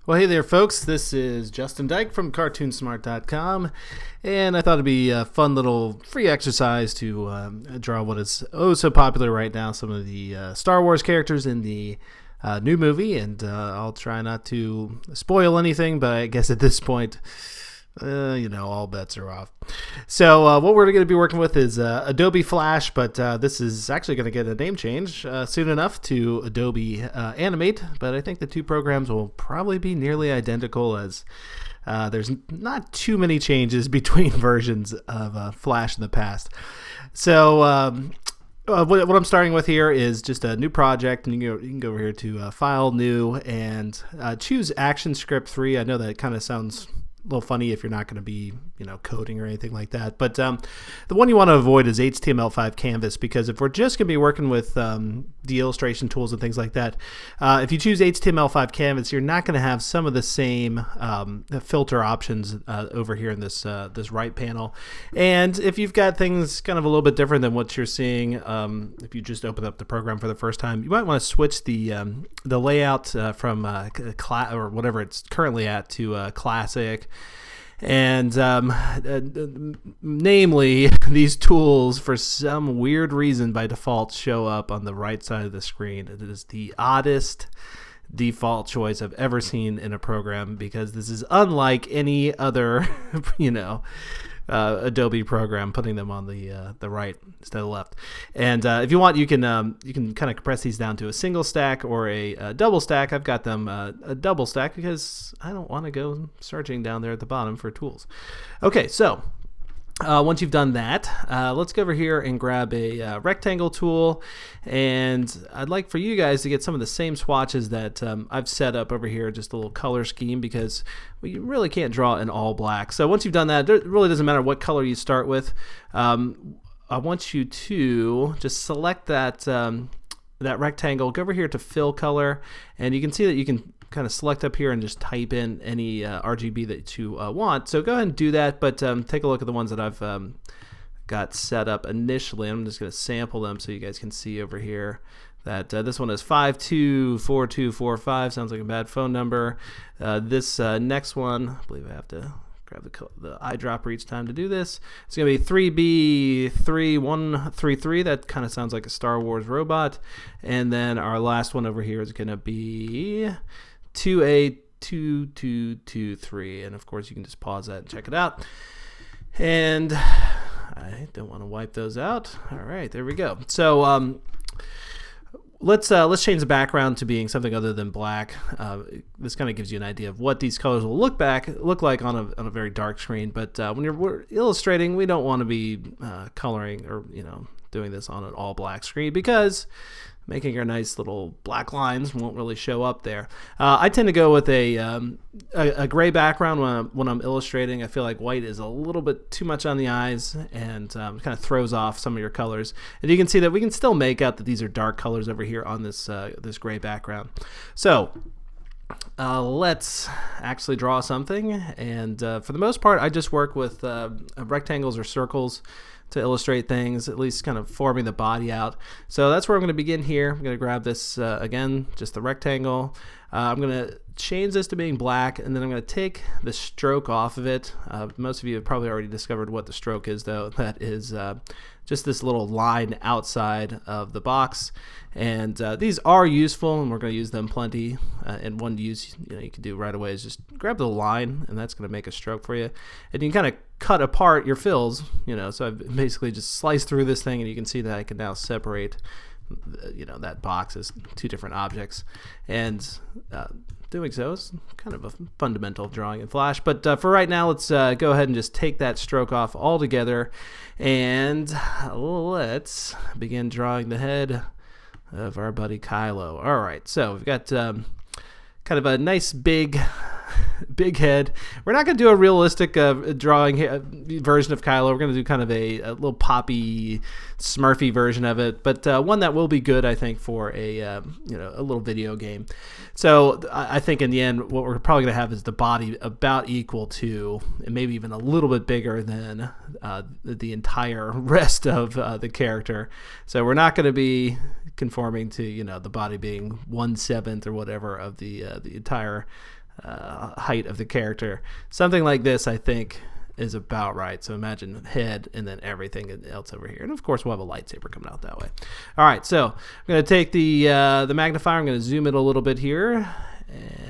Well, hey there, folks. This is Justin Dyke from CartoonSmart.com, and I thought it'd be a fun little free exercise to draw what is so popular right now, some of the Star Wars characters in the new movie, and I'll try not to spoil anything, but I guess at this point, all bets are off. So what we're going to be working with is Adobe Flash, but this is actually going to get a name change soon enough to Adobe Animate, but I think the two programs will probably be nearly identical, as there's not too many changes between versions of Flash in the past. So what I'm starting with here is just a new project, and you can go over here to File, New, and choose Action Script 3. I know that kind of sounds a little funny if you're not going to be, coding or anything like that. But the one you want to avoid is HTML5 Canvas, because if we're just going to be working with the illustration tools and things like that, if you choose HTML5 Canvas, you're not going to have some of the same filter options over here in this right panel. And if you've got things kind of a little bit different than what you're seeing, if you just open up the program for the first time, you might want to switch the layout from or whatever it's currently at to classic. And namely, these tools, for some weird reason, by default show up on the right side of the screen. It is the oddest default choice I've ever seen in a program, because this is unlike any other, Adobe program, putting them on the right instead of the left. And if you want, you can kind of compress these down to a single stack or a double stack. I've got them a double stack because I don't want to go searching down there at the bottom for tools. Okay, so once you've done that, let's go over here and grab a rectangle tool, and I'd like for you guys to get some of the same swatches that I've set up over here, just a little color scheme, because we really can't draw in all black. So once you've done that, it really doesn't matter what color you start with. I want you to just select that rectangle, go over here to fill color, and you can see that you can kind of select up here and just type in any RGB that you want. So go ahead and do that, but take a look at the ones that I've got set up initially. I'm just going to sample them so you guys can see over here that this one is 524245. Sounds like a bad phone number. This next one, I believe I have to grab the eyedropper each time to do this. It's going to be 3B3133. That kind of sounds like a Star Wars robot. And then our last one over here is going to be 2A2223, and of course you can just pause that and check it out. And I don't want to wipe those out. All right, there we go. So let's change the background to being something other than black. This kind of gives you an idea of what these colors will look like on a very dark screen. But when we're illustrating, we don't want to be coloring or doing this on an all black screen, because making our nice little black lines won't really show up there. I tend to go with a gray background when I'm illustrating. I feel like white is a little bit too much on the eyes and kind of throws off some of your colors. And you can see that we can still make out that these are dark colors over here on this gray background. So let's actually draw something. And for the most part, I just work with rectangles or circles to illustrate things, at least kind of forming the body out. So that's where I'm going to begin here. I'm going to grab this, again, just the rectangle. I'm going to change this to being black, and then I'm going to take the stroke off of it. Most of you have probably already discovered what the stroke is, though. That is just this little line outside of the box. And these are useful, and we're going to use them plenty. And one use you can do right away is just grab the line, and that's going to make a stroke for you. And you can kind of cut apart your fills, so I've basically just sliced through this thing, and you can see that I can now separate that box as two different objects. And doing so is kind of a fundamental of drawing in Flash. But for right now, let's go ahead and just take that stroke off altogether, and let's begin drawing the head of our buddy Kylo. All right, so we've got kind of a nice big head. We're not going to do a realistic drawing version of Kylo. We're going to do kind of a little poppy, Smurfy version of it, but one that will be good, I think, for a little video game. So I think in the end, what we're probably going to have is the body about equal to, and maybe even a little bit bigger than the entire rest of the character. So we're not going to be conforming to the body being 1/7 or whatever of the entire height of the character. Something like this, I think, is about right. So imagine head and then everything else over here. And of course, we'll have a lightsaber coming out that way. All right, so I'm going to take the magnifier. I'm going to zoom it a little bit here.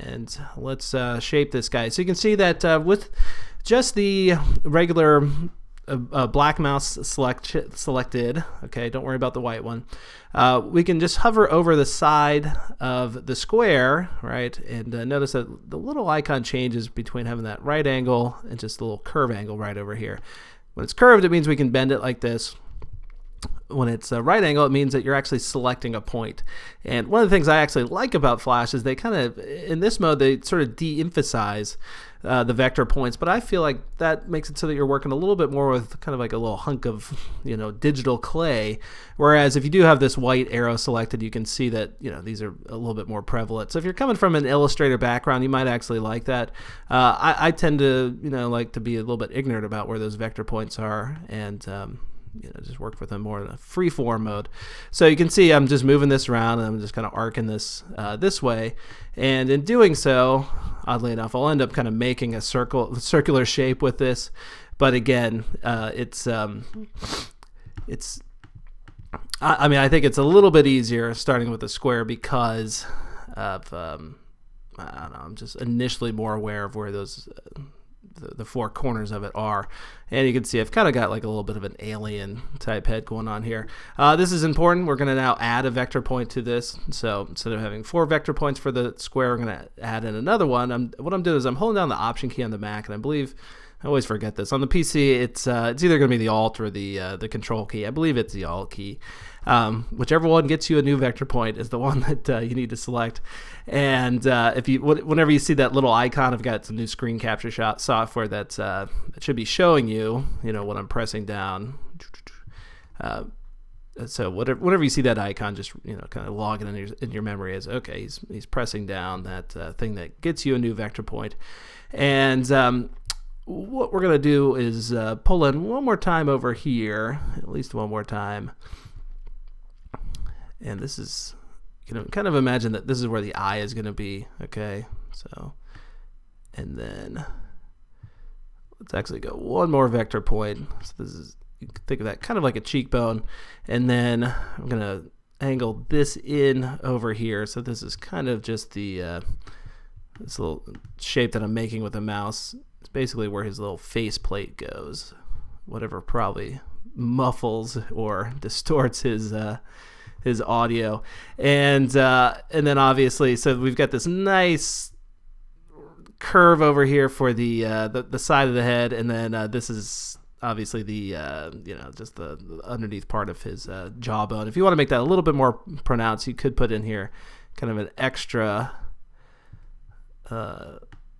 And let's shape this guy. So you can see that with just the regular black mouse selected, okay, don't worry about the white one, we can just hover over the side of the square, right, and notice that the little icon changes between having that right angle and just the little curve angle right over here. When it's curved, it means we can bend it like this. When it's a right angle, it means that you're actually selecting a point. And one of the things I actually like about Flash is they kind of, in this mode, they sort of de-emphasize the vector points, but I feel like that makes it so that you're working a little bit more with kind of like a little hunk of, digital clay. Whereas if you do have this white arrow selected, you can see that, these are a little bit more prevalent. So if you're coming from an Illustrator background, you might actually like that. I tend to, like to be a little bit ignorant about where those vector points are, and just work with them more in a free form mode. So you can see I'm just moving this around, and I'm just kind of arcing this this way, and in doing so, oddly enough, I'll end up kind of making a circular shape with this. But again, I think it's a little bit easier starting with a square because of I don't know, I'm just initially more aware of where those the four corners of it are. And you can see I've kind of got like a little bit of an alien type head going on here. This is important. We're going to now add a vector point to this. So instead of having 4 vector points for the square, we're going to add in another one. What I'm doing is I'm holding down the Option key on the Mac, and I believe, I always forget this, on the PC it's either going to be the Alt or the Control key. I believe it's the Alt key. Whichever one gets you a new vector point is the one that you need to select. And whenever you see that little icon, I've got some new screen capture software that should be showing you, when I'm pressing down. So whenever you see that icon, just kind of log it in your memory as, okay, he's pressing down that thing that gets you a new vector point. And what we're going to do is pull in one more time over here, at least one more time. And this is, kind of imagine that this is where the eye is going to be, okay? So, and then let's actually go one more vector point. So this is, you can think of that kind of like a cheekbone. And then I'm going to angle this in over here. So this is kind of just the, this little shape that I'm making with the mouse. It's basically where his little face plate goes. Whatever probably muffles or distorts his audio, and then obviously, so we've got this nice curve over here for the side of the head, and then this is obviously the just the underneath part of his jawbone. If you want to make that a little bit more pronounced, you could put in here kind of an extra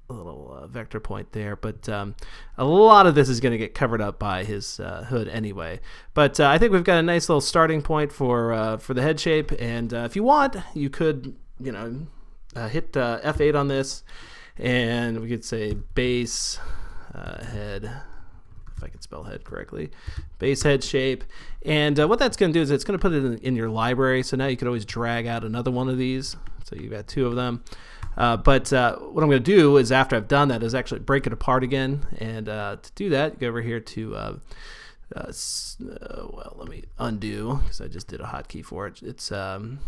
little vector point there, but a lot of this is going to get covered up by his hood anyway. But I think we've got a nice little starting point for the head shape, and if you want, you could hit F8 on this, and we could say base head, if I can spell head correctly, base head shape. And what that's going to do is it's going to put it in your library, so now you could always drag out another one of these, so you've got 2 of them. But what I'm going to do is, after I've done that, is actually break it apart again. And to do that, go over here to, well, let me undo, because I just did a hotkey for it. It's, there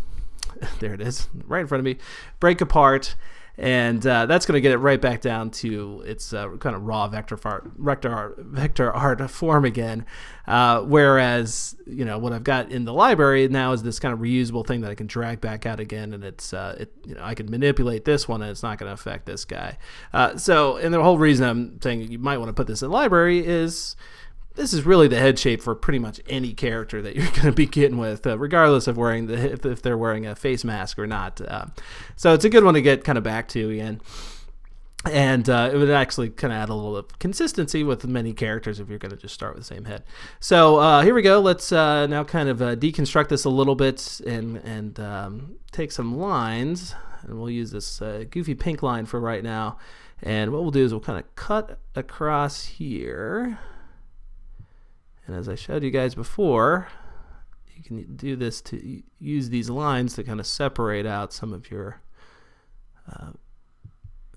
it is, right in front of me. Break apart, and that's going to get it right back down to its kind of raw vector art form again. Whereas, what I've got in the library now is this kind of reusable thing that I can drag back out again, and it's I can manipulate this one, and it's not going to affect this guy. And the whole reason I'm saying you might want to put this in the library is this is really the head shape for pretty much any character that you're going to be getting with, regardless of if they're wearing a face mask or not. So it's a good one to get kind of back to again. And it would actually kind of add a little of consistency with many characters if you're going to just start with the same head. So here we go. Let's now kind of deconstruct this a little bit and take some lines. And we'll use this goofy pink line for right now. And what we'll do is we'll kind of cut across here. And as I showed you guys before, you can do this to use these lines to kind of separate out some of your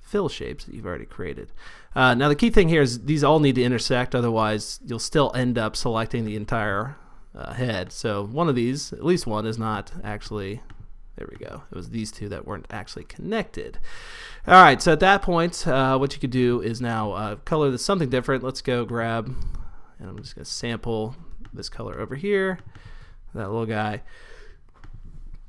fill shapes that you've already created. Now the key thing here is these all need to intersect, otherwise you'll still end up selecting the entire head. So one of these, at least one, is not actually, there we go, it was these two that weren't actually connected. All right, so at that point, what you could do is now color this something different. Let's go grab, and I'm just going to sample this color over here, that little guy.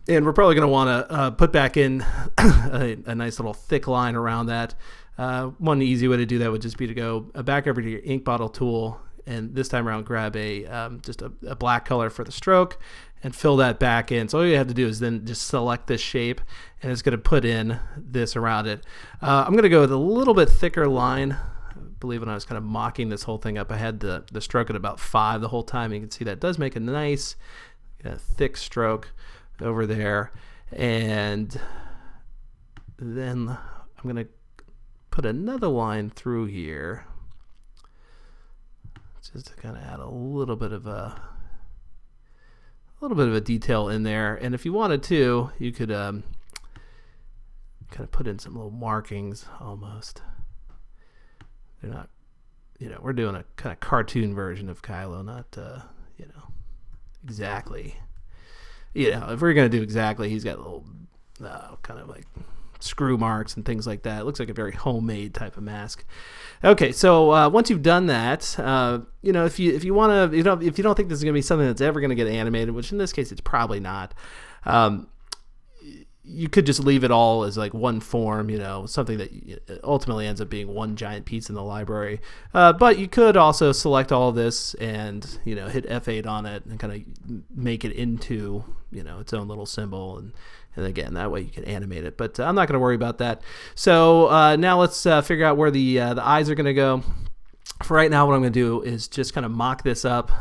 And we're probably going to want to put back in a nice little thick line around that. One easy way to do that would just be to go back over to your ink bottle tool, and this time around grab just a black color for the stroke and fill that back in. So all you have to do is then just select this shape, and it's going to put in this around it. I'm going to go with a little bit thicker line. I believe when I was kind of mocking this whole thing up, I had the stroke at about 5 the whole time. You can see that does make a nice thick stroke over there. And then I'm going to put another line through here just to kind of add a little bit of a detail in there. And if you wanted to, you could kind of put in some little markings almost. They're not, we're doing a kind of cartoon version of Kylo, not exactly. If we're going to do exactly, he's got little kind of like screw marks and things like that. It looks like a very homemade type of mask. Okay, so once you've done that, if you want to, if you don't think this is going to be something that's ever going to get animated, which in this case it's probably not, you could just leave it all as like one form, something that ultimately ends up being one giant piece in the library. But you could also select all of this and, hit F8 on it and kind of make it into, its own little symbol. And again, that way you can animate it. But I'm not going to worry about that. So now let's figure out where the eyes are going to go. For right now, what I'm going to do is just kind of mock this up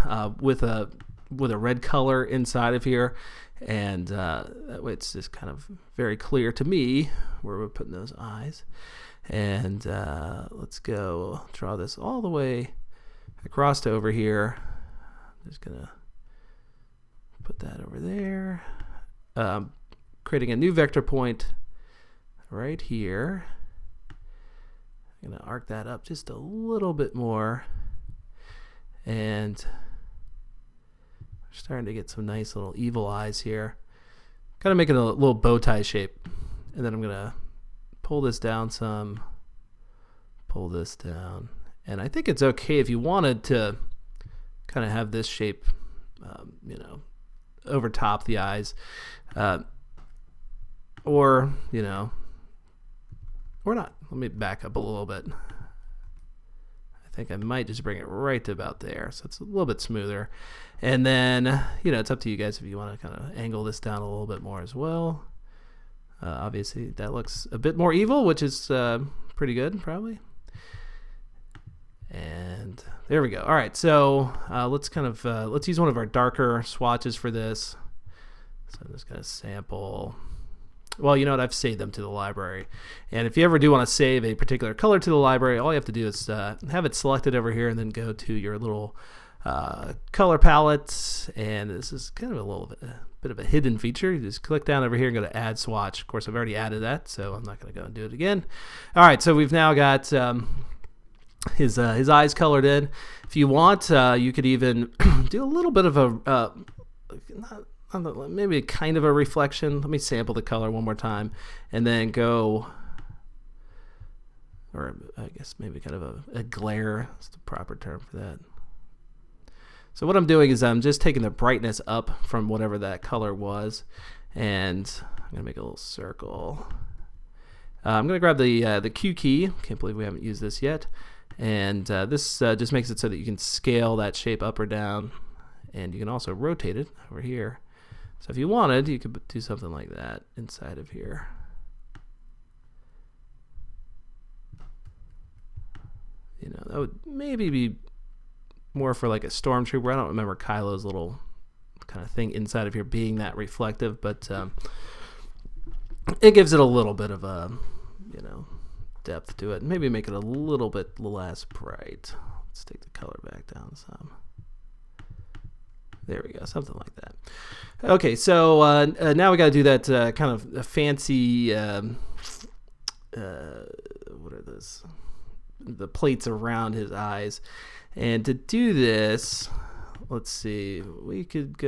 with a red color inside of here. And that way it's just kind of very clear to me where we're putting those eyes. And let's go draw this all the way across to over here. I'm just going to put that over there. Creating a new vector point right here. I'm going to arc that up just a little bit more. And starting to get some nice little evil eyes here. Kind of making a little bow tie shape. And then I'm going to pull this down some, pull this down. And I think it's okay if you wanted to kind of have this shape, over top the eyes. Or not. Let me back up a little bit. I think I might just bring it right to about there, so it's a little bit smoother. And then, it's up to you guys if you want to kind of angle this down a little bit more as well. Obviously, that looks a bit more evil, which is pretty good, probably. And there we go. All right, so let's use one of our darker swatches for this. So I'm just going to sample. Well, you know what? I've saved them to the library. And if you ever do want to save a particular color to the library, all you have to do is have it selected over here and then go to your little color palette. And this is kind of a bit of a hidden feature. You just click down over here and go to Add Swatch. Of course, I've already added that, so I'm not going to go and do it again. All right, so we've now got his eyes colored in. If you want, you could even do a little bit of a maybe kind of a reflection. Let me sample the color one more time and then go, or I guess maybe kind of a glare is the proper term for that. So what I'm doing is I'm just taking the brightness up from whatever that color was, and I'm going to make a little circle. I'm going to grab the Q key. Can't believe we haven't used this yet. And this just makes it so that you can scale that shape up or down, and you can also rotate it over here. So if you wanted, you could do something like that inside of here. That would maybe be more for like a stormtrooper. I don't remember Kylo's little kind of thing inside of here being that reflective, but it gives it a little bit of a, depth to it. Maybe make it a little bit less bright. Let's take the color back down some. There we go, something like that. Okay, so now we got to do that kind of fancy, what the plates around his eyes. And to do this, let's see, we could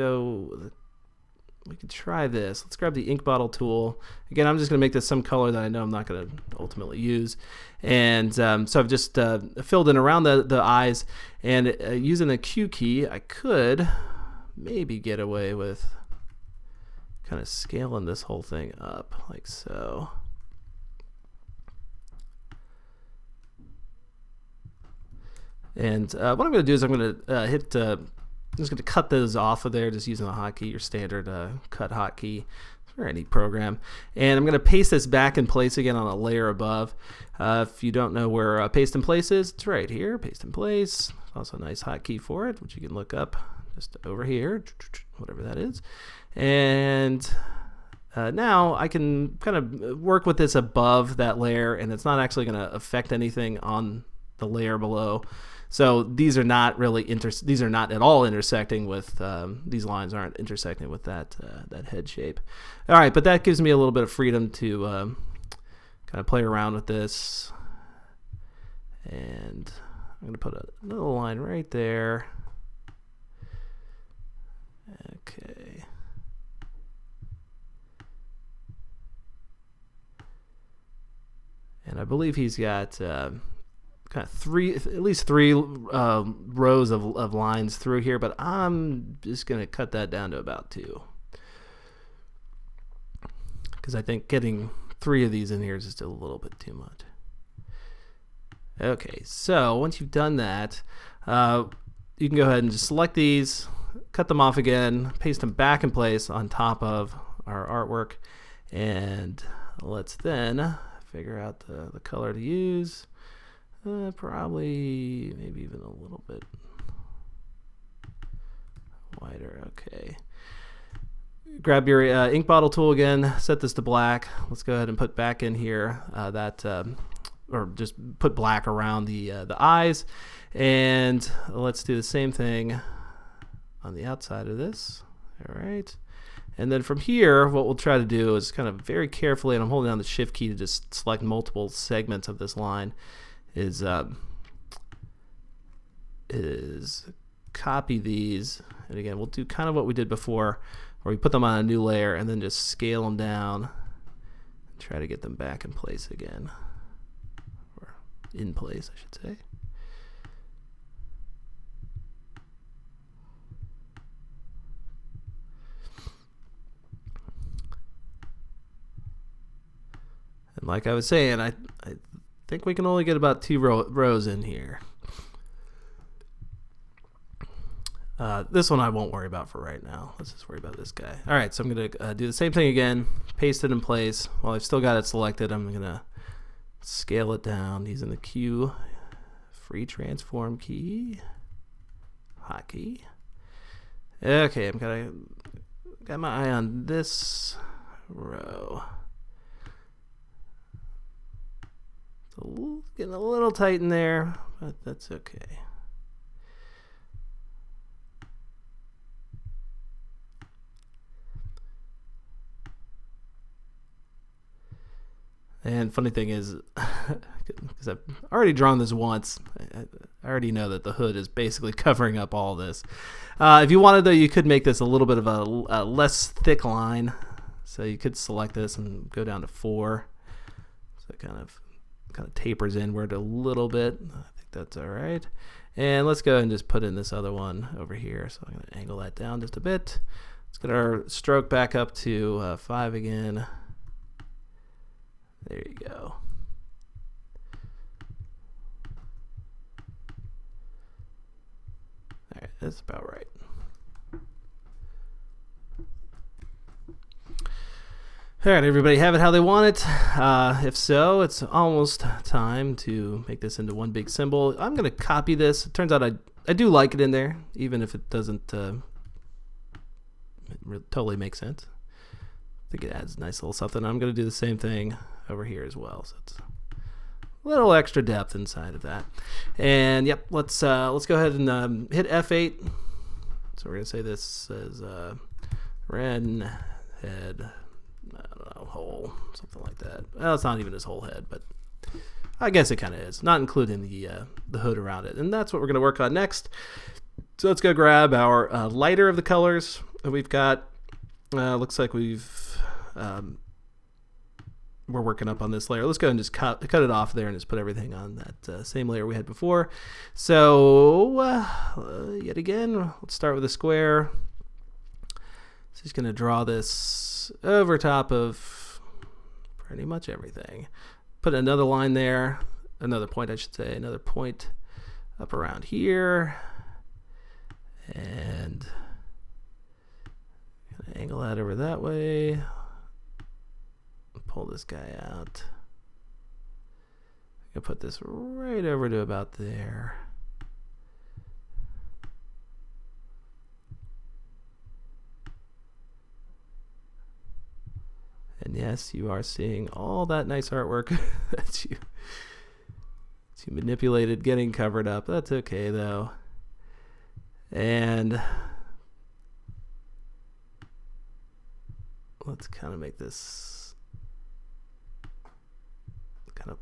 try this. Let's grab the ink bottle tool. Again, I'm just going to make this some color that I know I'm not going to ultimately use. And so I've just filled in around the eyes. And using the Q key, I could maybe get away with kind of scaling this whole thing up like so. And what I'm going to do is I'm going to I'm just going to cut those off of there just using the hotkey, your standard cut hotkey for any program. And I'm going to paste this back in place again on a layer above. If you don't know where paste in place is, it's right here, paste in place. Also a nice hotkey for it, which you can look up just over here, whatever that is. And now I can kind of work with this above that layer, and it's not actually going to affect anything on the layer below. So these are not really these are not at all intersecting with these lines aren't intersecting with that head shape. All right, but that gives me a little bit of freedom to kind of play around with this. And I'm going to put a little line right there. Okay. And I believe he's got kind of at least three rows of lines through here, but I'm just going to cut that down to about 2. Because I think getting 3 of these in here is just a little bit too much. Okay, so once you've done that, you can go ahead and just select these, cut them off again, paste them back in place on top of our artwork, and let's then figure out the color to use. Probably maybe even a little bit wider. Okay. Grab your ink bottle tool again, set this to black. Let's go ahead and put back in here or just put black around the eyes. And let's do the same thing on the outside of this. All right. And then from here, what we'll try to do is kind of very carefully, and I'm holding down the shift key to just select multiple segments of this line, is copy these. And again, we'll do kind of what we did before, where we put them on a new layer and then just scale them down and try to get them back in place again. Or in place, I should say. And like I was saying, I think we can only get about 2 rows in here. This one I won't worry about for right now. Let's just worry about this guy. All right, so I'm going to do the same thing again, paste it in place. While I've still got it selected, I'm going to scale it down using the Q free transform key, hotkey. Okay, got my eye on this row. Getting a little tight in there, but that's okay. And funny thing is, because I've already drawn this once, I already know that the hood is basically covering up all this. If you wanted, though, you could make this a little bit of a less thick line. So you could select this and go down to 4. So it kind of tapers inward a little bit. I think that's all right. And let's go and just put in this other one over here. So I'm going to angle that down just a bit. Let's get our stroke back up to 5 again. There you go. All right, that's about right. All right, everybody have it how they want it. If so, it's almost time to make this into one big symbol. I'm going to copy this. It turns out I do like it in there, even if it doesn't totally make sense. I think it adds a nice little something. I'm going to do the same thing over here as well. So it's a little extra depth inside of that. And yep, let's go ahead and hit F8. So we're going to say this as Ren head. I don't know, hole, something like that. Well, it's not even his whole head, but I guess it kind of is, not including the hood around it. And that's what we're going to work on next. So let's go grab our lighter of the colors that we've got. Looks like we're working up on this layer. Let's go ahead and just cut it off there and just put everything on that same layer we had before. So yet again, let's start with a square. So just going to draw this over top of pretty much everything. Put another line there, another point I should say, another point up around here. And angle that over that way. Pull this guy out. I'm going to put this right over to about there. And yes, you are seeing all that nice artwork that you manipulated getting covered up. That's okay though. And let's kind of make this kind of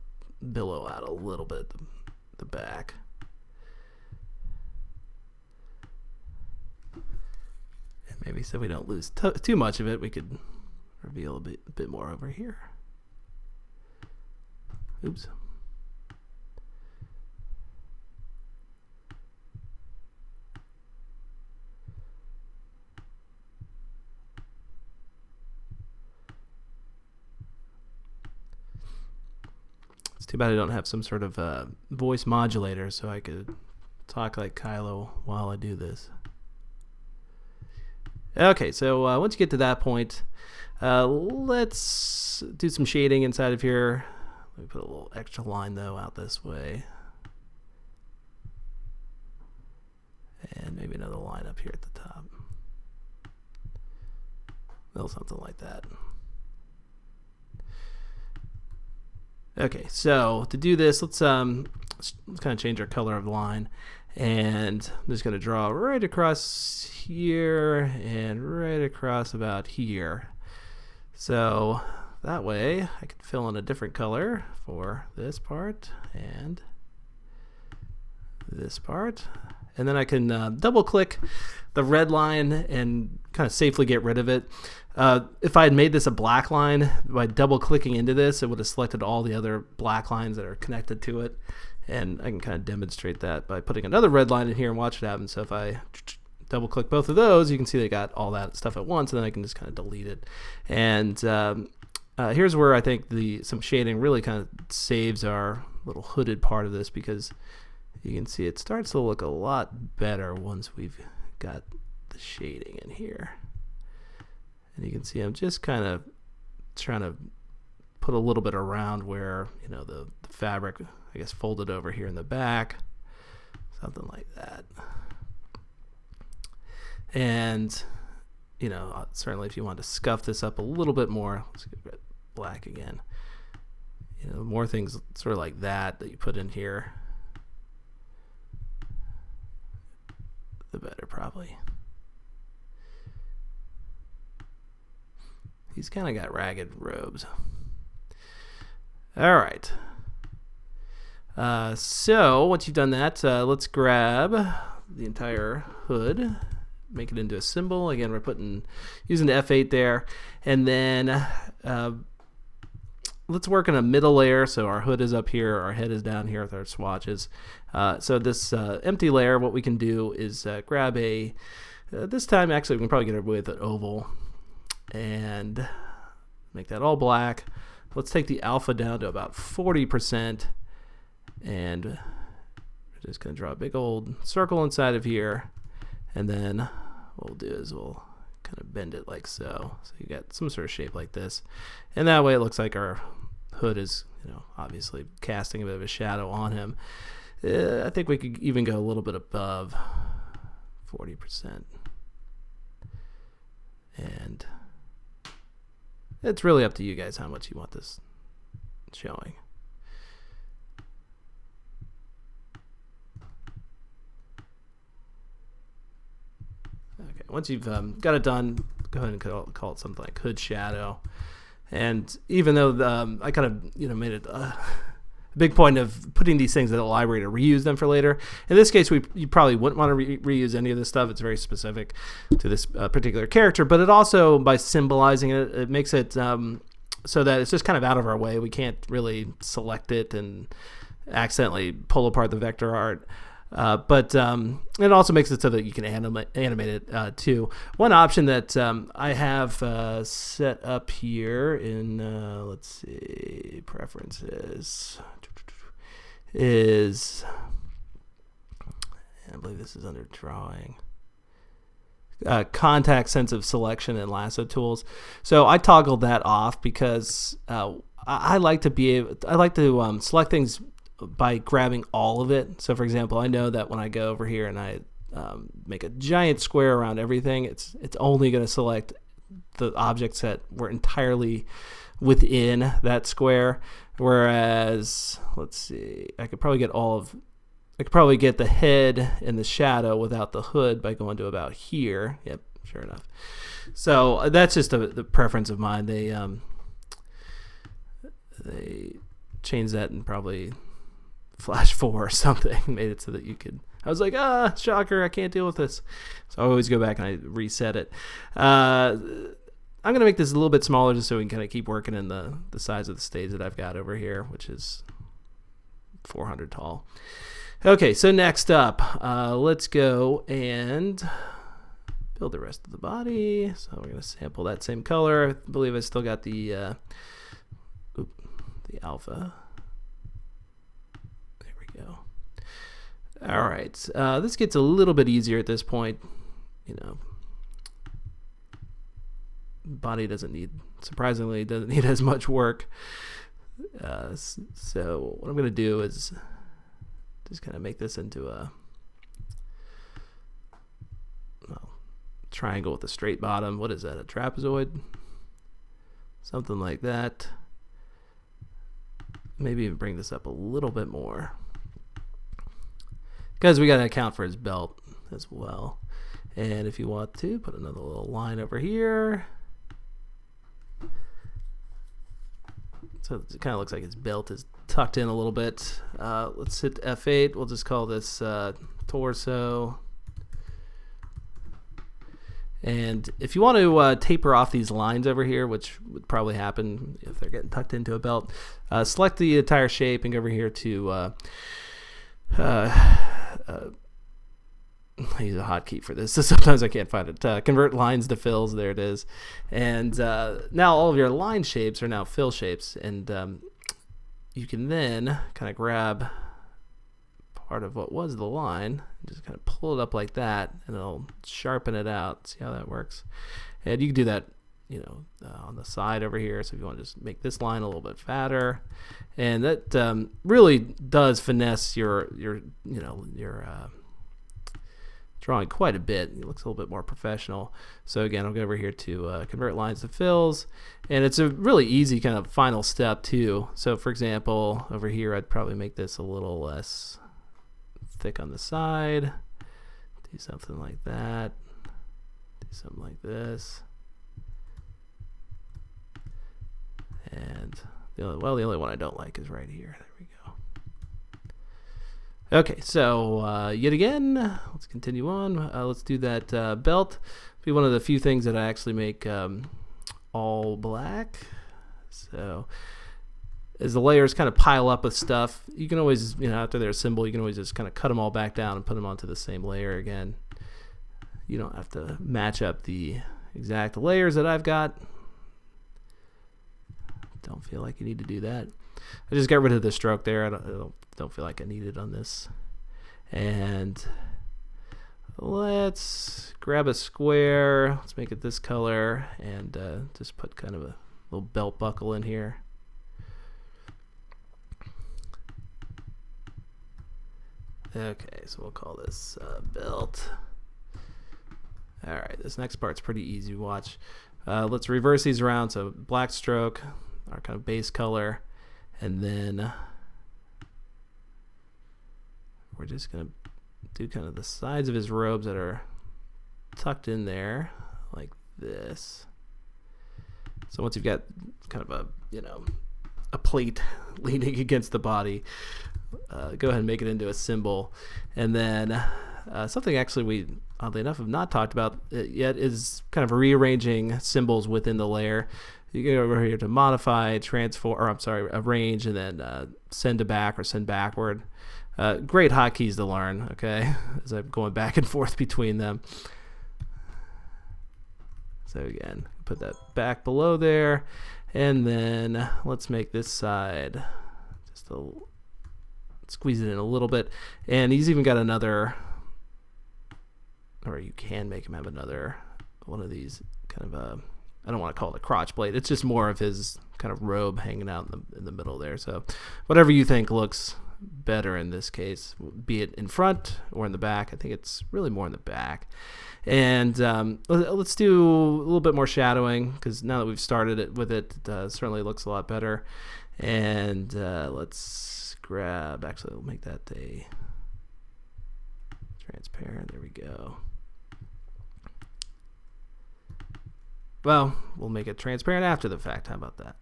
billow out a little bit, the back. And maybe so we don't lose too much of it, we could reveal a bit more over here. Oops. Too bad I don't have some sort of voice modulator so I could talk like Kylo while I do this. Okay, so once you get to that point, let's do some shading inside of here. Let me put a little extra line though out this way. And maybe another line up here at the top. A little something like that. Okay, so to do this, let's kind of change our color of the line, and I'm just going to draw right across here and right across about here. So that way I can fill in a different color for this part and this part, and then I can double click the red line and kind of safely get rid of it. If I had made this a black line, by double clicking into this, it would have selected all the other black lines that are connected to it. And I can kind of demonstrate that by putting another red line in here and watch what happens. So if I double click both of those, you can see they got all that stuff at once, and then I can just kind of delete it. And here's where I think some shading really kind of saves our little hooded part of this, because you can see it starts to look a lot better once we've got the shading in here. And you can see I'm just kind of trying to put a little bit around where, you know, the fabric, I guess, folded over here in the back, something like that. And, you know, certainly if you want to scuff this up a little bit more, let's get rid of black again. You know, more things sort of like that you put in here, the better probably. He's kind of got ragged robes. All right. So once you've done that, let's grab the entire hood, make it into a symbol. Again, we're using the F8 there, and then let's work in a middle layer. So our hood is up here, our head is down here with our swatches. So this empty layer, what we can do is grab this time actually we can probably get away with an oval and make that all black. Let's take the alpha down to about 40%, and we're just going to draw a big old circle inside of here, and then what we'll do is we'll kind of bend it like so. So you got some sort of shape like this, and that way it looks like our hood is, you know, obviously casting a bit of a shadow on him. I think we could even go a little bit above 40%, and it's really up to you guys how much you want this showing. Okay, once you've got it done, go ahead and call it something like hood shadow. And even though I kind of, you know, made it a big point of putting these things in the library to reuse them for later. In this case, you probably wouldn't want to reuse any of this stuff. It's very specific to this particular character, but it also, by symbolizing it, it makes it so that it's just kind of out of our way. We can't really select it and accidentally pull apart the vector art. But it also makes it so that you can animate it too. One option that I have set up here in, let's see, preferences, is, I believe this is under drawing, contact, sensitive selection, and lasso tools. So I toggled that off because I like to select things by grabbing all of it. So for example, I know that when I go over here and I make a giant square around everything, it's only going to select the objects that were entirely within that square. Whereas, let's see, I could probably get the head and the shadow without the hood by going to about here. Yep, sure enough. So that's just the preference of mine. They changed that in probably Flash 4 or something, made it so that you could, I was like, shocker, I can't deal with this. So I always go back and I reset it. I'm going to make this a little bit smaller just so we can kind of keep working in the size of the stage that I've got over here, which is 400 tall. Okay, so next up, let's go and build the rest of the body. So we're going to sample that same color. I believe I still got the alpha. All right, this gets a little bit easier at this point. You know, body surprisingly doesn't need as much work. So what I'm going to do is just kind of make this into a triangle with a straight bottom. What is that, a trapezoid? Something like that. Maybe even bring this up a little bit more, because we got to account for his belt as well. And if you want to, put another little line over here. So it kind of looks like his belt is tucked in a little bit. Let's hit F8. We'll just call this torso. And if you want to taper off these lines over here, which would probably happen if they're getting tucked into a belt, select the entire shape and go over here to I use a hotkey for this, so sometimes I can't find it. Convert lines to fills. There it is. And now all of your line shapes are now fill shapes, and you can then kind of grab part of what was the line, and just kind of pull it up like that, and it'll sharpen it out. See how that works? And you can do that, you know, on the side over here. So if you want to just make this line a little bit fatter, and that really does finesse your drawing quite a bit. It looks a little bit more professional. So again, I'll go over here to convert lines to fills, and it's a really easy kind of final step too. So for example, over here, I'd probably make this a little less thick on the side. Do something like that. Do something like this. And the only one I don't like is right here. There we go. Okay, so yet again, let's continue on. Let's do that belt. Be one of the few things that I actually make all black. So as the layers kind of pile up with stuff, you can always, you know, after they're assembled, you can always just kind of cut them all back down and put them onto the same layer again. You don't have to match up the exact layers that I've got. Don't feel like you need to do that. I just got rid of the stroke there. I don't feel like I need it on this. And let's grab a square. Let's make it this color, and just put kind of a little belt buckle in here. Okay, so we'll call this belt. All right, this next part's pretty easy to watch. Let's reverse these around. So black stroke, our kind of base color, and then we're just going to do kind of the sides of his robes that are tucked in there like this. So once you've got kind of a, you know, a plate leaning against the body. Go ahead and make it into a symbol. And then something actually we, oddly enough, have not talked about yet is kind of rearranging symbols within the layer. You go over here to modify, transform, or I'm sorry, arrange, and then send to back or send backward. Great hotkeys to learn, okay, as I'm going back and forth between them. So again, put that back below there, and then let's make this side just squeeze it in a little bit. And he's even got another, or you can make him have another one of these kind of I don't want to call it a crotch blade. It's just more of his kind of robe hanging out in the middle there. So whatever you think looks better in this case, be it in front or in the back. I think it's really more in the back. And let's do a little bit more shadowing, because now that we've started it with it, certainly looks a lot better. And let's grab, actually we'll make that a transparent. There we go. Well, we'll make it transparent after the fact. How about that?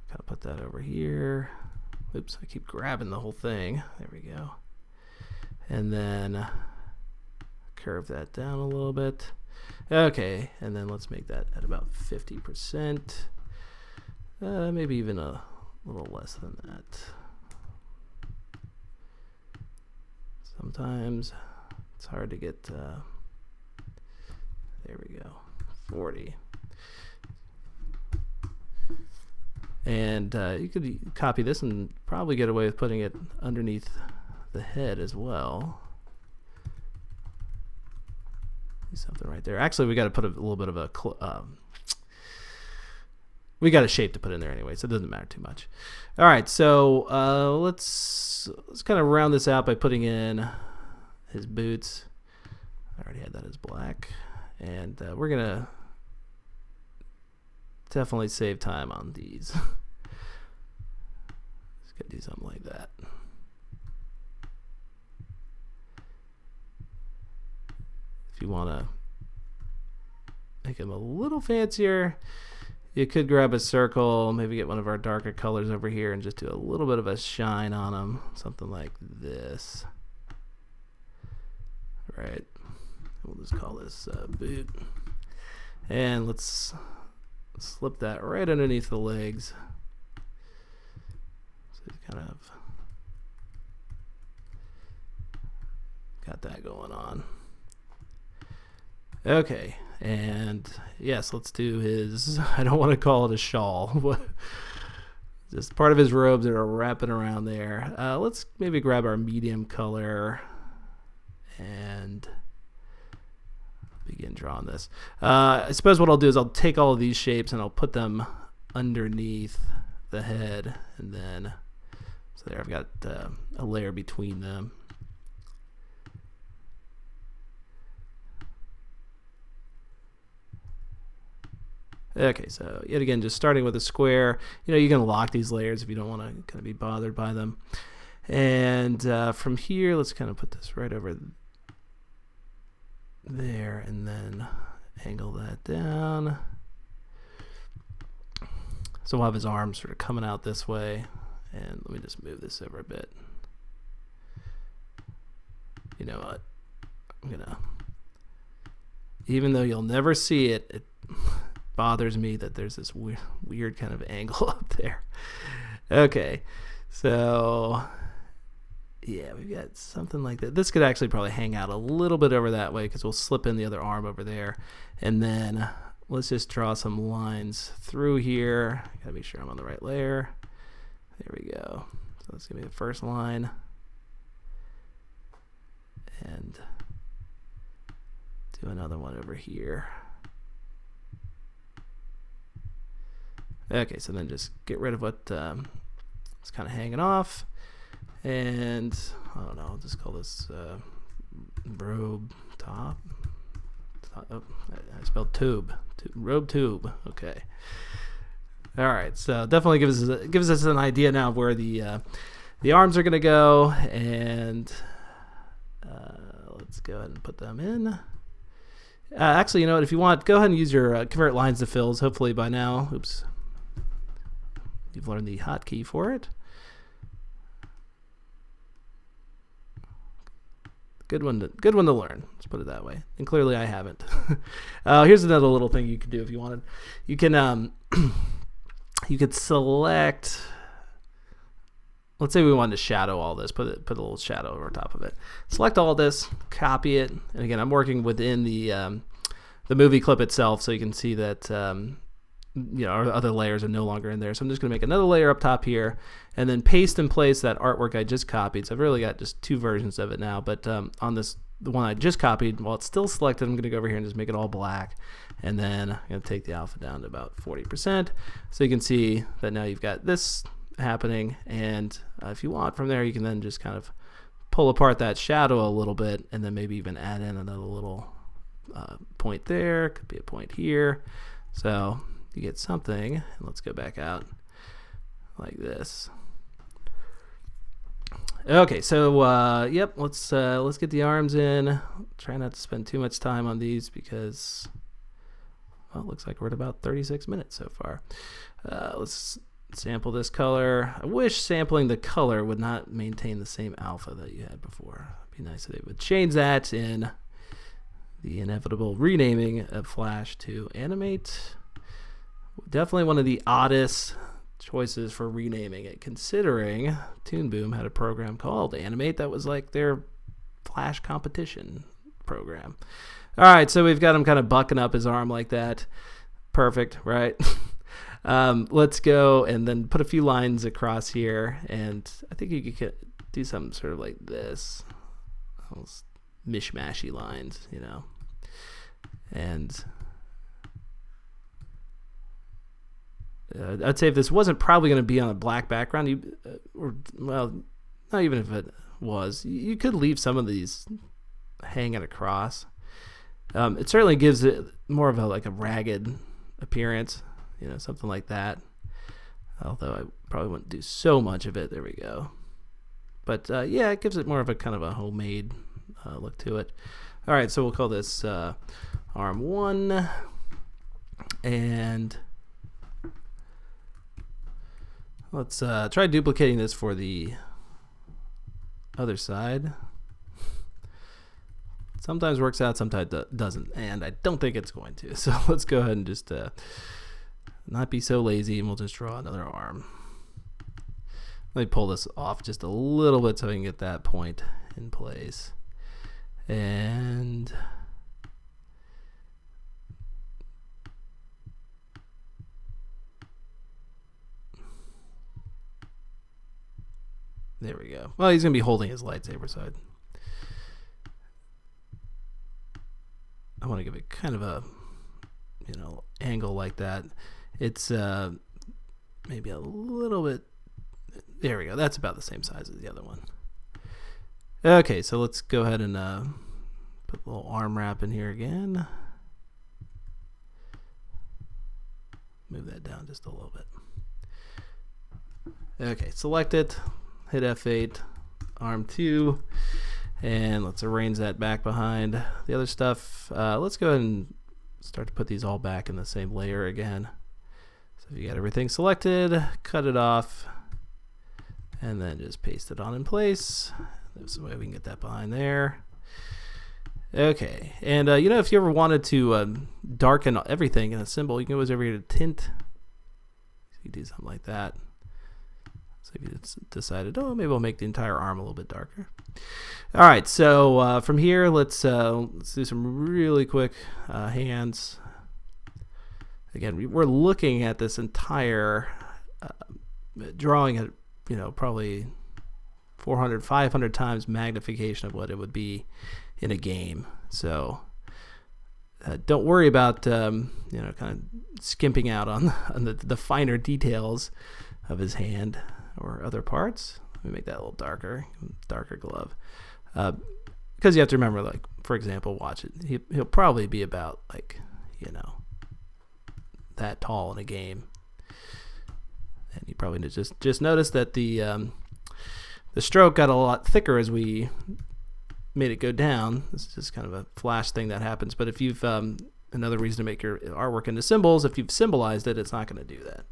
Kind of put that over here. Oops, I keep grabbing the whole thing. There we go. And then curve that down a little bit. Okay, and then let's make that at about 50%. Maybe even a little less than that. Sometimes it's hard to get. There we go. 40. And you could copy this and probably get away with putting it underneath the head as well. Something right there. Actually, we got to put a little bit of a we got a shape to put in there anyway, so it doesn't matter too much. All right, so let's kind of round this out by putting in his boots. I already had that as black. And we're going to definitely save time on these. Let's go do something like that. If you want to make them a little fancier, you could grab a circle, maybe get one of our darker colors over here and just do a little bit of a shine on them. Something like this. All right. We'll just call this boot. And let's slip that right underneath the legs. So you kind of got that going on. Okay, and yes, let's do his, I don't want to call it a shawl. Just part of his robes that are wrapping around there. Let's maybe grab our medium color and begin drawing this. I suppose what I'll do is I'll take all of these shapes and I'll put them underneath the head, and then so there I've got a layer between them. Okay, so yet again, just starting with a square. You know, you can lock these layers if you don't want to kind of be bothered by them. And from here, let's kind of put this right over there, and then angle that down. So we'll have his arms sort of coming out this way, and let me just move this over a bit. You know what? I'm gonna, even though you'll never see it, it bothers me that there's this weird kind of angle up there. Okay, so yeah, we've got something like that. This could actually probably hang out a little bit over that way because we'll slip in the other arm over there. And then let's just draw some lines through here. Gotta make sure I'm on the right layer. There we go. So that's gonna be the first line. And do another one over here. Okay, so then just get rid of what is kind of hanging off. And I don't know, I'll just call this robe top. Oh, I spelled tube. Robe tube. Okay. All right. So definitely gives us an idea now of where the arms are going to go, and let's go ahead and put them in. Actually, you know what? If you want, go ahead and use your convert lines to fills. Hopefully by now, oops. you've learned the hotkey for it. Good one to learn. Let's put it that way. And clearly I haven't. Here's another little thing you could do if you wanted. You can you could select. Let's say we wanted to shadow all this. Put a little shadow over top of it. Select all this. Copy it. And again, I'm working within the movie clip itself, so you can see that our other layers are no longer in there. So I'm just going to make another layer up top here, and then paste in place that artwork I just copied. So I've really got just two versions of it now, but on the one I just copied, while it's still selected, I'm going to go over here and just make it all black, and then I'm going to take the alpha down to about 40%, so you can see that now you've got this happening. And if you want, from there you can then just kind of pull apart that shadow a little bit, and then maybe even add in another little point there. Could be a point here, so you get something. And let's go back out like this. Okay, so yep, let's get the arms in. Try not to spend too much time on these because, well, it looks like we're at about 36 minutes so far. Let's sample this color. I wish sampling the color would not maintain the same alpha that you had before. It'd be nice if they would change that in the inevitable renaming of Flash to Animate. Definitely one of the oddest choices for renaming it, considering Toon Boom had a program called Animate that was like their Flash competition program. All right, so we've got him kind of bucking up his arm like that. Perfect, right? Let's go and then put a few lines across here, and I think you could do something sort of like this. Those mishmashy lines, and I'd say if this wasn't probably going to be on a black background, well, not even if it was, you could leave some of these hanging across. It certainly gives it more of a ragged appearance, something like that. Although I probably wouldn't do so much of it. There we go. But yeah, it gives it more of a kind of a homemade look to it. All right, so we'll call this arm 1, and let's try duplicating this for the other side. Sometimes works out, sometimes doesn't, and I don't think it's going to. So let's go ahead and just not be so lazy, and we'll just draw another arm. Let me pull this off just a little bit so I can get that point in place. And there we go. Well, he's going to be holding his lightsaber side. I want to give it kind of a, angle like that. It's maybe a little bit. There we go. That's about the same size as the other one. Okay, so let's go ahead and put a little arm wrap in here again. Move that down just a little bit. Okay, select it. Hit F8, arm 2, and let's arrange that back behind the other stuff. Let's go ahead and start to put these all back in the same layer again. So if you got everything selected, cut it off, and then just paste it on in place. This way we can get that behind there. Okay, and if you ever wanted to darken everything in a symbol, you can go over here to tint. You do something like that. So if you decided, maybe I'll make the entire arm a little bit darker. All right, so from here, let's do some really quick hands. Again, we're looking at this entire drawing at probably 400, 500 times magnification of what it would be in a game. So don't worry about kind of skimping out on the finer details of his hand or other parts. Let me make that a little darker glove, because you have to remember, like, for example, watch it. He'll probably be about that tall in a game, and you probably just noticed that the stroke got a lot thicker as we made it go down. This is just kind of a flash thing that happens. But if you've another reason to make your artwork into symbols, if you've symbolized it, it's not going to do that.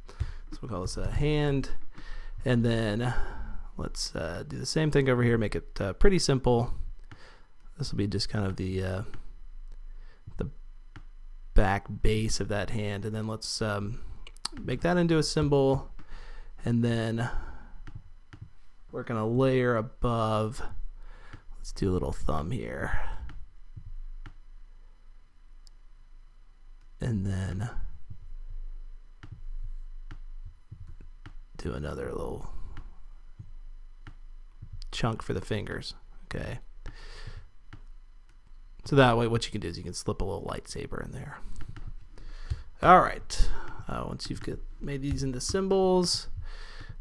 So we'll call this a hand, and then let's do the same thing over here. Make it pretty simple. This will be just kind of the back base of that hand, and then let's make that into a symbol, and then we're gonna layer above. Let's do a little thumb here, and then do another little chunk for the fingers. Okay, so that way what you can do is you can slip a little lightsaber in there. All right, once you've made these into symbols,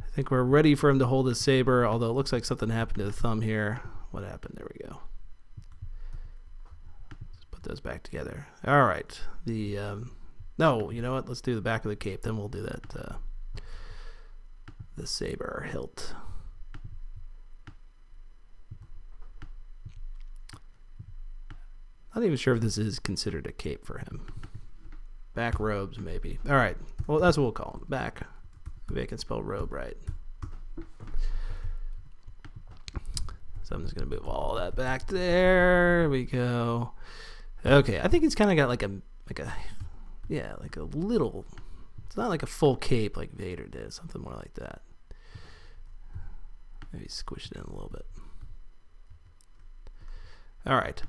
I think we're ready for him to hold his saber, although it looks like something happened to the thumb here. What happened? There we go. Let's put those back together. All right, no, you know what, let's do the back of the cape, then we'll do that the saber hilt. Not even sure if this is considered a cape for him. Back robes, maybe. All right, well, that's what we'll call him. Back. Maybe I can spell robe right. So I'm just gonna move all that back there. We go. Okay, I think it's kind of got like a little. It's not like a full cape like Vader did. Something more like that. Maybe squish it in a little bit. All right.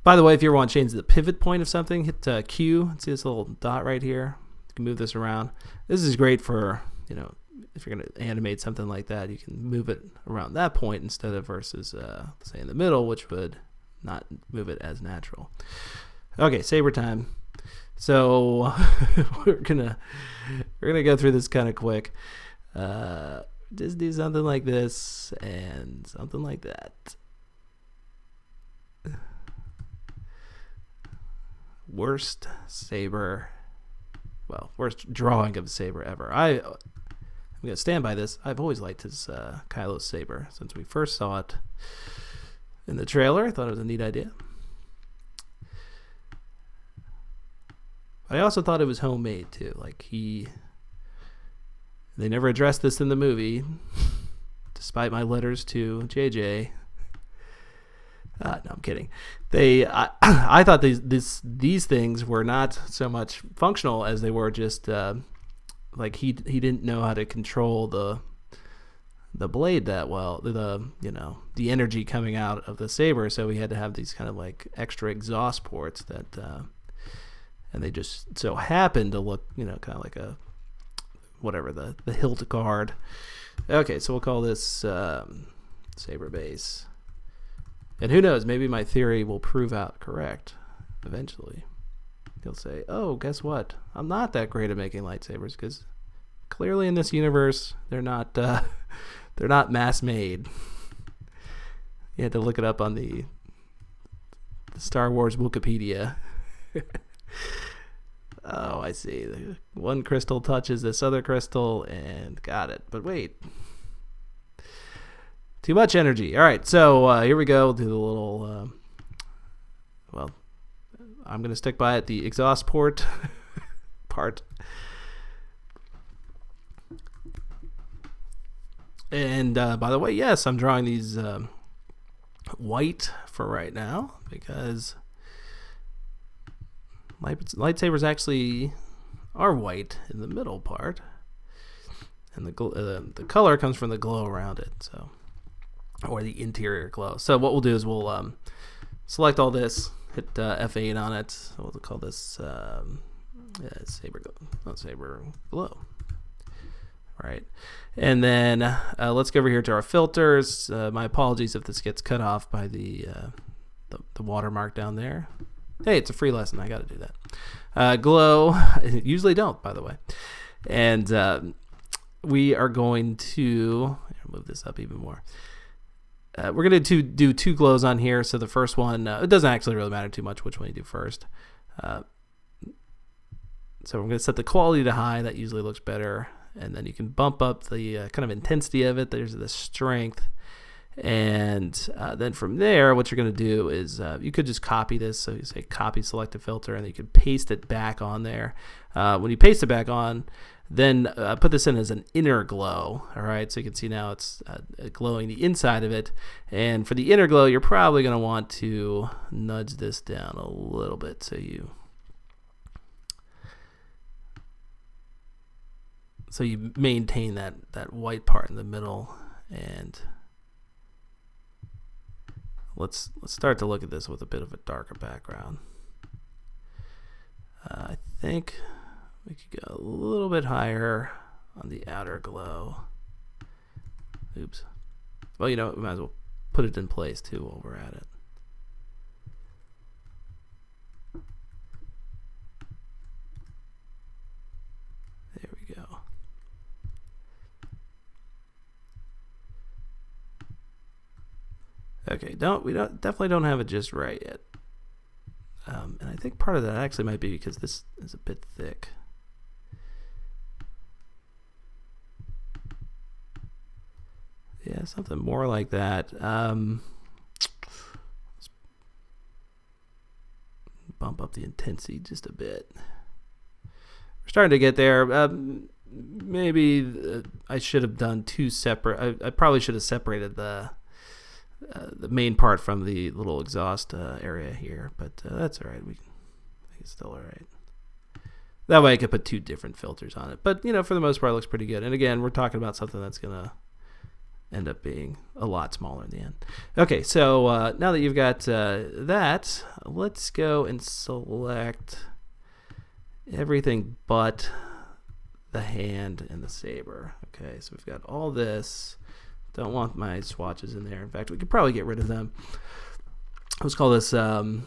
By the way, if you ever want to change the pivot point of something, hit Q. See this little dot right here? You can move this around. This is great for, if you're going to animate something like that, you can move it around that point instead of versus, say, in the middle, which would not move it as natural. Okay, saber time. So we're gonna go through this kind of quick. Just do something like this and something like that. Worst saber, well, worst drawing of a saber ever. I'm gonna stand by this. I've always liked his Kylo's saber since we first saw it in the trailer. I thought it was a neat idea. I also thought it was homemade too. Like they never addressed this in the movie, despite my letters to JJ. No, I'm kidding. I thought these things were not so much functional as they were just like he didn't know how to control the blade that well, the energy coming out of the saber, so he had to have these kind of like extra exhaust ports that and they just so happened to look kind of like a whatever the hilt guard. Okay, so we'll call this saber base. And who knows, maybe my theory will prove out correct eventually. He'll say, oh, guess what? I'm not that great at making lightsabers because clearly in this universe, they're not mass made. You had to look it up on the Star Wars Wikipedia. Oh, I see. One crystal touches this other crystal and got it. But wait. Too much energy. All right, so here we go. We'll do the little, well, I'm going to stick by it, the exhaust port part. And by the way, yes, I'm drawing these white for right now because lightsabers actually are white in the middle part. And the color comes from the glow around it, so. Or the interior glow. So what we'll do is we'll select all this, hit F8 on it. So we'll call this saber glow. All right, and then let's go over here to our filters. My apologies if this gets cut off by the watermark down there. Hey, it's a free lesson. I got to do that. Glow. Usually don't, by the way. And we are going to move this up even more. We're going to do two glows on here. So the first one, it doesn't actually really matter too much which one you do first. So I'm going to set the quality to high. That usually looks better. And then you can bump up the kind of intensity of it. There's the strength. And then from there, what you're going to do is you could just copy this. So you say copy selective filter, and you can paste it back on there. When you paste it back on, then put this in as an inner glow. All right, so you can see now it's glowing the inside of it. And for the inner glow, you're probably going to want to nudge this down a little bit so you maintain that white part in the middle. And let's start to look at this with a bit of a darker background. I think we could go a little bit higher on the outer glow. Oops. Well, you know, we might as well put it in place too while we're at it. There we go. Okay, definitely don't have it just right yet. And I think part of that actually might be because this is a bit thick. Yeah, something more like that. Let's bump up the intensity just a bit. We're starting to get there. Maybe I should have done two separate. I probably should have separated the main part from the little exhaust area here, but that's all right. I think it's still all right. That way I could put two different filters on it. But, you know, for the most part, it looks pretty good. And again, we're talking about something that's going to end up being a lot smaller in the end. Okay, so now that you've got that, let's go and select everything but the hand and the saber. Okay, so we've got all this. Don't want my swatches in there. In fact, we could probably get rid of them. Let's call this, Ren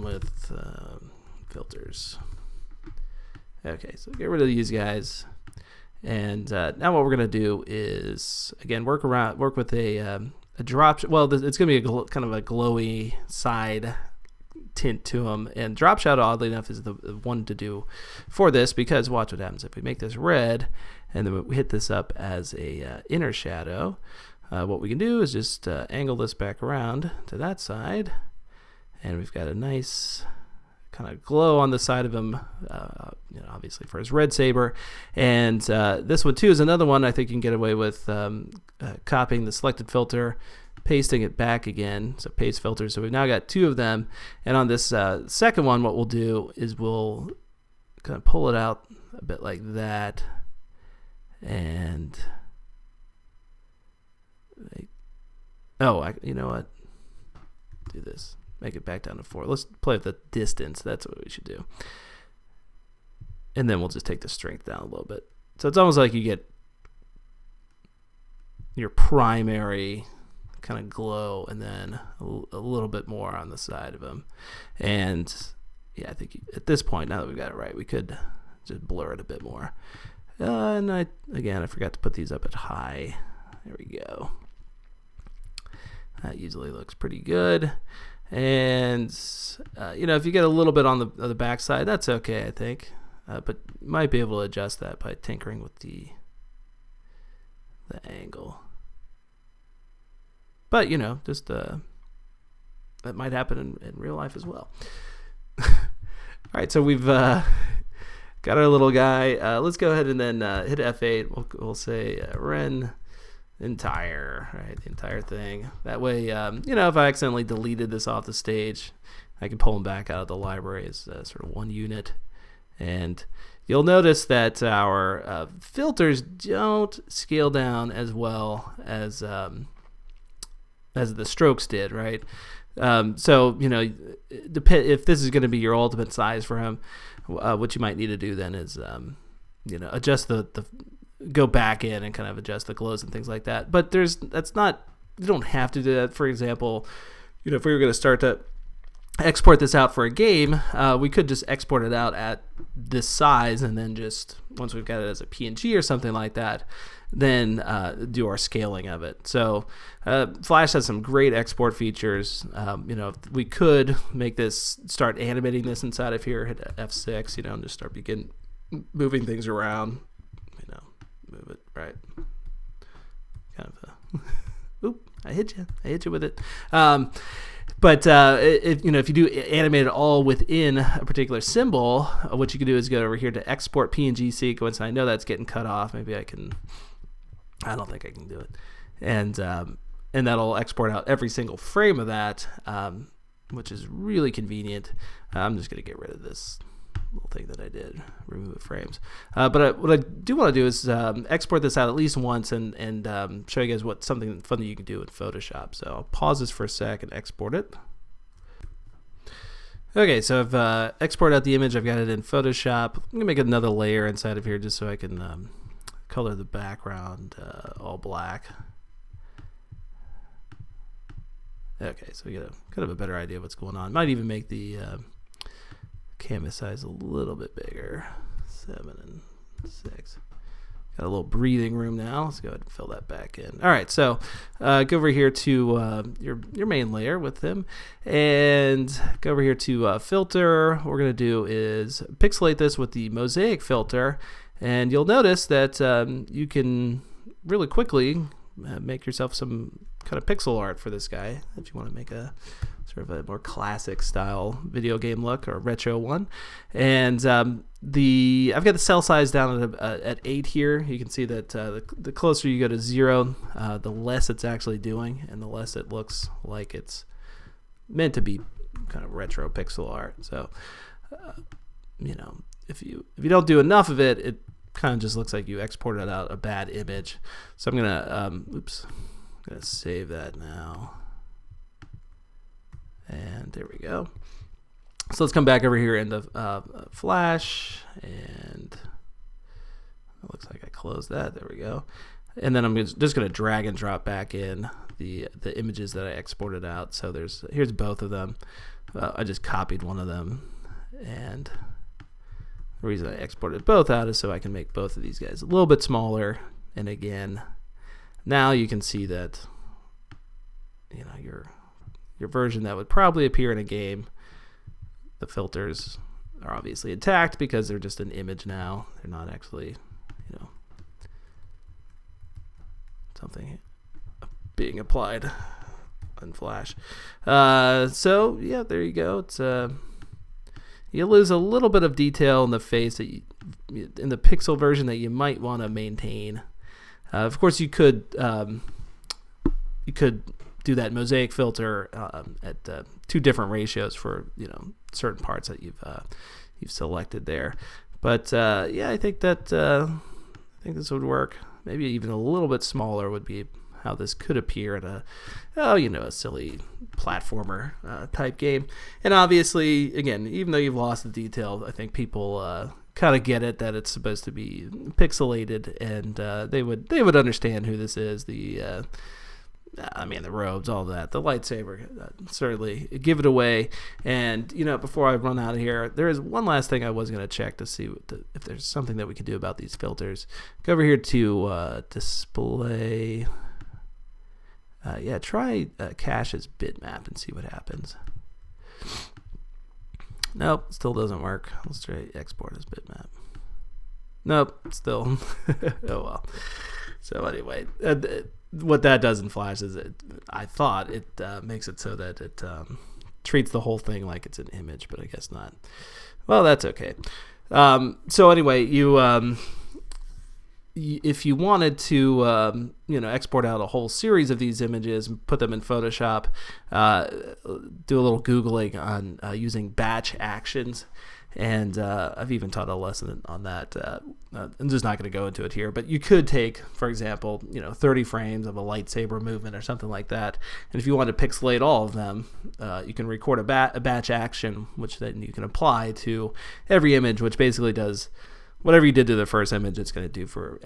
with filters. Okay, so get rid of these guys. And now what we're gonna do is again work with a drop. Well, it's gonna be a kind of a glowy side tint to them, and drop shadow, oddly enough, is the one to do for this, because watch what happens if we make this red and then we hit this up as a inner shadow. What we can do is just angle this back around to that side, and we've got a nice kind of glow on the side of him, obviously for his red saber. And this one too is another one I think you can get away with copying the selected filter, pasting it back again, so paste filter. So we've now got two of them, and on this second one what we'll do is we'll kind of pull it out a bit like that, and you know what, do this, make it back down to 4. Let's play with the distance. That's what we should do. And then we'll just take the strength down a little bit. So it's almost like you get your primary kind of glow and then a little bit more on the side of them. And yeah, I think at this point, now that we've got it right, we could just blur it a bit more. And I forgot to put these up at high. There we go. That usually looks pretty good. And if you get a little bit on the back side, that's okay, I think. But you might be able to adjust that by tinkering with the angle. But just that might happen in real life as well. All right, so we've got our little guy. Let's go ahead and then hit F8. We'll say Ren entire, right? The entire thing. That way, if I accidentally deleted this off the stage, I can pull them back out of the library as sort of one unit. And you'll notice that our filters don't scale down as well as the strokes did, right? So if this is going to be your ultimate size for him, what you might need to do then is adjust the go back in and kind of adjust the glows and things like that. But you don't have to do that. For example, if we were going to start to export this out for a game, we could just export it out at this size, and then just once we've got it as a PNG or something like that, then do our scaling of it. So Flash has some great export features. We could make this, start animating this inside of here, hit F6, and just start moving things around. Move it right. Kind of. Oop! I hit you with it. But if you do animate it all within a particular symbol, what you can do is go over here to export PNG sequence. And I know that's getting cut off. Maybe I can. I don't think I can do it. And that'll export out every single frame of that, which is really convenient. I'm just going to get rid of this little thing that I did, remove frames. But what I do want to do is export this out at least once and show you guys something fun that you can do in Photoshop. So I'll pause this for a sec and export it. Okay, so I've exported out the image. I've got it in Photoshop. I'm going to make another layer inside of here just so I can color the background all black. Okay, so we get kind of a better idea of what's going on. Might even make the canvas size a little bit bigger, 7 and 6. Got a little breathing room now. Let's go ahead and fill that back in. All right, so go over here to your main layer with them, and go over here to filter. What we're gonna do is pixelate this with the mosaic filter, and you'll notice that you can really quickly make yourself some kind of pixel art for this guy if you want to make a sort of a more classic style video game look or retro one. And I've got the cell size down at 8 here. You can see that the closer you go to 0, the less it's actually doing, and the less it looks like it's meant to be kind of retro pixel art. So if you don't do enough of it, it kind of just looks like you exported out a bad image. So I'm gonna save that now. And there we go. So let's come back over here into Flash, and it looks like I closed that. There we go. And then I'm just going to drag and drop back in the images that I exported out. So here's both of them. I just copied one of them, and the reason I exported both out is so I can make both of these guys a little bit smaller. And again, now you can see that your version that would probably appear in a game, the filters are obviously intact because they're just an image now. They're not actually, something being applied in Flash. So yeah, there you go. It's you lose a little bit of detail in the face in the pixel version that you might want to maintain. Of course, you could do that mosaic filter at 2 different ratios for certain parts that you've selected there. But yeah, I think this would work. Maybe even a little bit smaller would be how this could appear in a silly platformer type game. And obviously, again, even though you've lost the detail, I think people kind of get it that it's supposed to be pixelated, and they would understand who this is. The robes, all that, the lightsaber, certainly give it away. And before I run out of here, there is one last thing I was going to check to see if there's something that we can do about these filters. Go over here to display. Try cache as bitmap and see what happens. Nope, still doesn't work. Let's try export as bitmap. Nope, still. Oh well. So anyway, what that does in Flash is I thought it makes it so that it treats the whole thing like it's an image, but I guess not. Well, that's okay. So anyway, if you wanted to export out a whole series of these images and put them in Photoshop, do a little Googling on using batch actions. And I've even taught a lesson on that. I'm just not going to go into it here, but you could take, for example, 30 frames of a lightsaber movement or something like that. And if you want to pixelate all of them, you can record a batch action, which then you can apply to every image, which basically does whatever you did to the first image, it's going to do for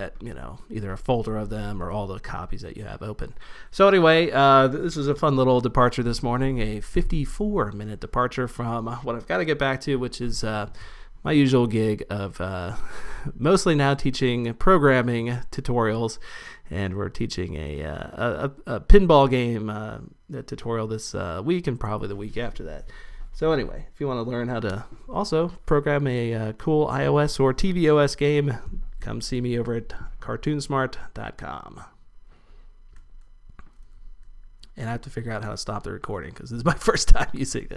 either a folder of them or all the copies that you have open. So anyway, this was a fun little departure this morning, a 54-minute departure from what I've got to get back to, which is my usual gig of mostly now teaching programming tutorials, and we're teaching a pinball game tutorial this week and probably the week after that. So anyway, if you want to learn how to also program a cool iOS or tvOS game, come see me over at cartoonsmart.com. and I have to figure out how to stop the recording because this is my first time using it.